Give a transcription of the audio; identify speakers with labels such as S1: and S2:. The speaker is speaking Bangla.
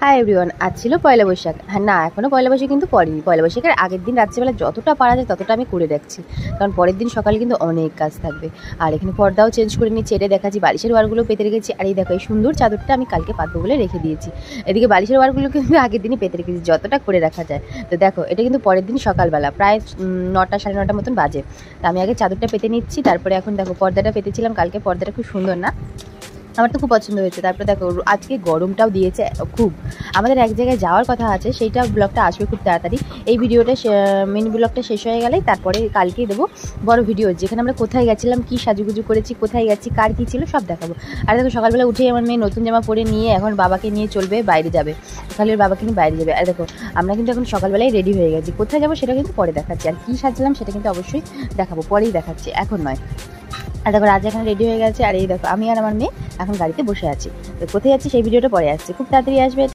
S1: হাই এভরিওয়ান, আজ ছিল পয়লা বৈশাখ। হ্যাঁ না, এখনও পয়লা বৈশাখ কিন্তু পড়েনি। পয়লা বৈশাখের আগের দিন রাত্রিবেলা যতটা পারা যায় ততটা আমি করে রাখছি, কারণ পরের দিন সকালে কিন্তু অনেক কাজ থাকবে। আর এখানে পর্দাও চেঞ্জ করে নিচ্ছি, এটা দেখাচ্ছি। বালিশের ওয়ারগুলো পেতে রেখেছি, আর এই দেখো এই সুন্দর চাদরটা আমি কালকে পাতবো বলে রেখে দিয়েছি। এদিকে বালিশের ওয়ারগুলো কিন্তু আগের দিনই পেতে রেখেছি, যতটা করে রাখা যায়। তো দেখো এটা কিন্তু পরের দিন সকালবেলা প্রায় 9টা সাড়ে 9টার মতন বাজে। তো আমি আগে চাদরটা পেতে নিচ্ছি, তারপরে এখন দেখো পর্দাটা পেতেছিলাম। কালকে পর্দাটা খুব সুন্দর না, আমার তো খুব পছন্দ হয়েছে। তারপরে দেখো আজকে গরমটাও দিয়েছে খুব। আমাদের এক জায়গায় যাওয়ার কথা আছে, সেইটা ব্লগটা আসবে খুব তাড়াতাড়ি। এই ভিডিওটা মিনি ব্লগটা শেষ হয়ে গেলেই তারপরে কালকেই দেবো বড় ভিডিও, যেখানে আমরা কোথায় গেছিলাম, কী সাজুগুজু করেছি, কোথায় গেছি, কার কী ছিল সব দেখাবো। আর দেখো সকালবেলা উঠেই আমার মেয়ে নতুন জামা পরে নিয়ে এখন বাবাকে নিয়ে চলবে বাইরে যাবে, সকালের বাবাকে নিয়ে বাইরে যাবে। আর দেখো আমরা কিন্তু এখন সকালবেলায় রেডি হয়ে গেছি, কোথায় যাবো সেটা কিন্তু পরে দেখাচ্ছি। আর কী সাজলাম সেটা কিন্তু অবশ্যই দেখাবো, পরেই দেখাচ্ছি, এখন নয়। আর দেখো রাজ এখন রেডি হয়ে গেছে, আর এই দেখো আমি আর আমার মেয়ে এখন গাড়িতে বসে আছি। তো কোথায় যাচ্ছি সেই ভিডিওটা পরে আসছে, খুব তাড়াতাড়ি আসবে।